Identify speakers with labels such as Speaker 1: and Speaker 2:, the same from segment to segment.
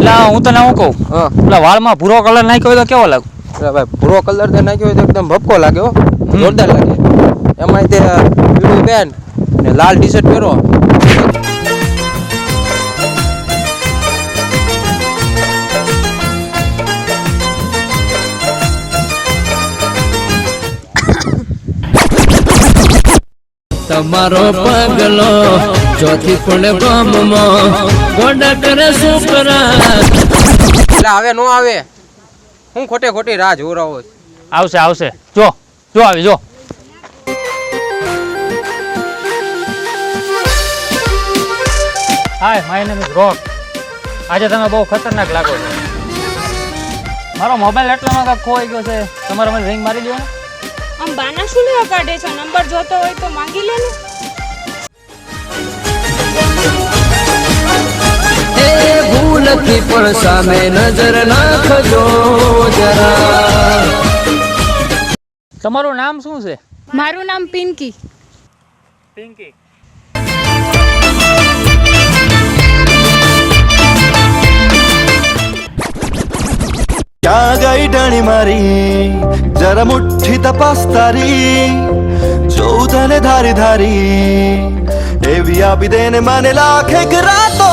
Speaker 1: એટલે હું તને શું કહું,
Speaker 2: હા
Speaker 1: પેલા વાળમાં ભૂરો કલર નાખ્યો હોય તો કેવો લાગે?
Speaker 2: અરે ભાઈ ભૂરો કલર તે નાખ્યો હોય તો એકદમ ભપકો લાગે હો, જોરદાર લાગે. એમાંય તે પીળું પેન્ટ ને લાલ ટી શર્ટ પહેરો.
Speaker 3: તમારો પગલો ચોથી ફૂલે ગામમાં ગોડા કરે છોકરા.
Speaker 2: એટલે આવે નો આવે, હું ખોટે ખોટી રાહ જોઈ રહ્યો છું.
Speaker 1: આવશે આવશે, જો જો આવી જો. હાય, માય નેમ ઇઝ રોક. આજે તમે બહુ ખતરનાક લાગો છો. મારો મોબાઈલ એટલામાં કાંઈક ખોવાઈ ગયો છે, તમારે મને રિંગ મારી દો ને.
Speaker 4: આમ બાના શું લેવા કાઢે છે? નંબર જોતો હોય તો માંગી લે ને.
Speaker 3: એ ભૂલથી પણ સામે નજર નાખજો જરા.
Speaker 1: તમારું નામ શું છે?
Speaker 4: મારું નામ પિંકી.
Speaker 1: પિંકી.
Speaker 5: ક્યાં ગઈ ડાણી મારી, જરા મુઠ્ઠી તપાસ તારી, જોઉં તને ધારી ધારી, એવી આપી દેને મને લાખે રાતો.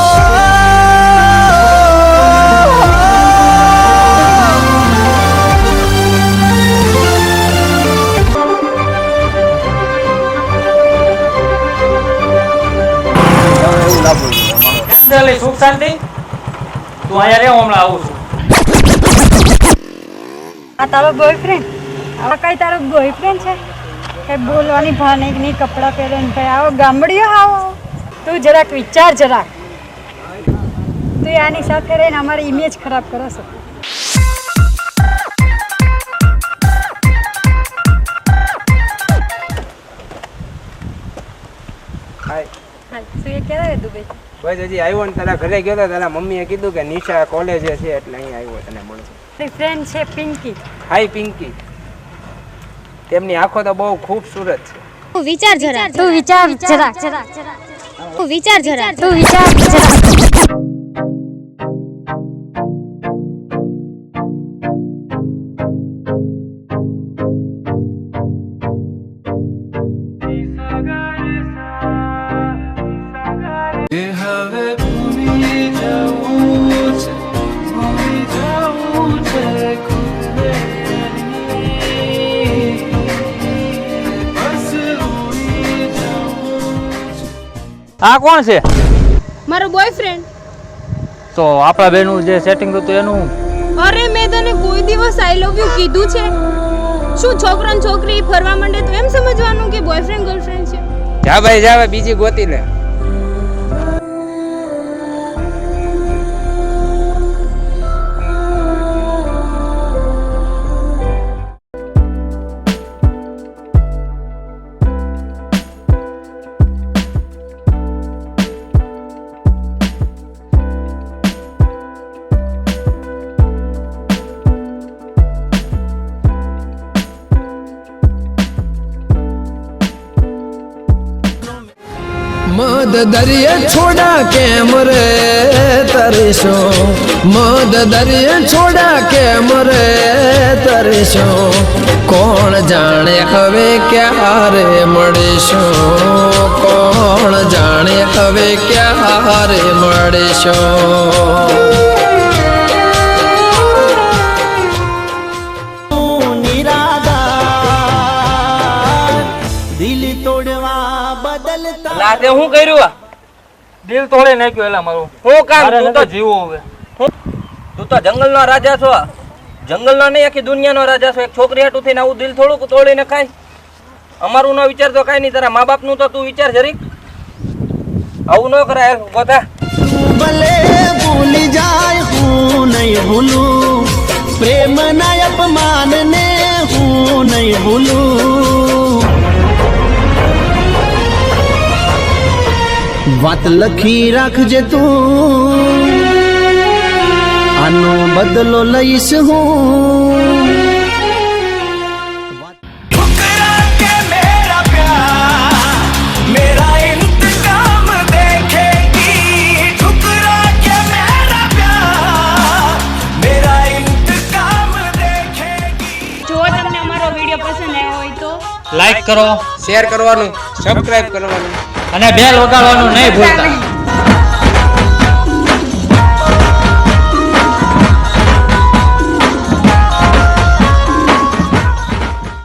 Speaker 1: સુખ શાંતિ, તું અહીંયા રે, હું હમણાં આવું છું.
Speaker 6: આ તારો બોયફ્રેન્ડ? આવા કઈ તારો બોયફ્રેન્ડ છે? કઈ બોલવાની ભાન નહીં, કપડાં પહેરે ને કઈ આવો ગામડીઓ આવો. તું જરાક વિચાર જરાક, તું આની સાથે રહીને અમારી ઇમેજ ખરાબ કરો છો.
Speaker 2: હાય
Speaker 6: હા, તું એ ક્યારે દુબઈ?
Speaker 2: બસ હજી આવ્યો ને તારા ઘરે ગયો તો તારા મમ્મીએ કીધું કે નિશા કોલેજે છે એટલે અહીં આવ્યો તને મળશે.
Speaker 6: તારી ફ્રેન્ડ છે પિંકી.
Speaker 2: હાય પિંકી, તેમની આંખો તો બહુ ખૂબસૂરત છે.
Speaker 4: તું વિચાર જરા.
Speaker 6: તું વિચાર જરાક,
Speaker 4: તું વિચાર જરા.
Speaker 6: તું વિચાર જરાક.
Speaker 1: આ કોણ છે?
Speaker 4: મારો બોયફ્રેન્ડ.
Speaker 1: તો આપણા બેનું જે સેટિંગ હતું એનું?
Speaker 4: અરે મેં તને કોઈ દિવસ આઈ લવ યુ કીધું છે? શું છોકરો ને છોકરી ફરવા માંડે તો એમ સમજવાનું કે બોયફ્રેન્ડ ગર્લફ્રેન્ડ છે?
Speaker 2: જા ભાઈ જા, બીજી ગોતી લે.
Speaker 3: મદ દરિયે છોડા કેમ રે તરશો, મદ દરિયે છોડા કેમ રે તરશો, કોણ જાણે હવે ક્યારે મળીશું, કોણ જાણે હવે ક્યારે મળીશું.
Speaker 1: લાતે હું કર્યું? દિલ તોડે નાખ્યું એલા મારું.
Speaker 2: હું કામ?
Speaker 1: મારે
Speaker 2: તું તો
Speaker 1: નથી જીવવું હવે.
Speaker 2: તું તો જંગલનો રાજા છો, જંગલનો નહીં આખી દુનિયાનો રાજા છો. એક છોકરી હાટું થઈને આવું દિલ થોડુંક તોડીને ખાય? અમારું ન વિચાર તો કાંઈ નહીં, તારા મા બાપનું તો તું વિચાર જરીક. આવું ન કરાય બધા.
Speaker 5: ભલે ભૂલી જાય હું નહીં ભૂલું, પ્રેમના અપમાનને હું નહીં ભૂલું. વાત લખી રાખજે તું, આનો બદલો લઈશ હું.
Speaker 1: લાઈક કરો
Speaker 7: શેર કરવાનું, સબસ્ક્રાઇબ કરવાનું.
Speaker 1: અને બેલ વગાડવાનું નહીં ભૂલતા.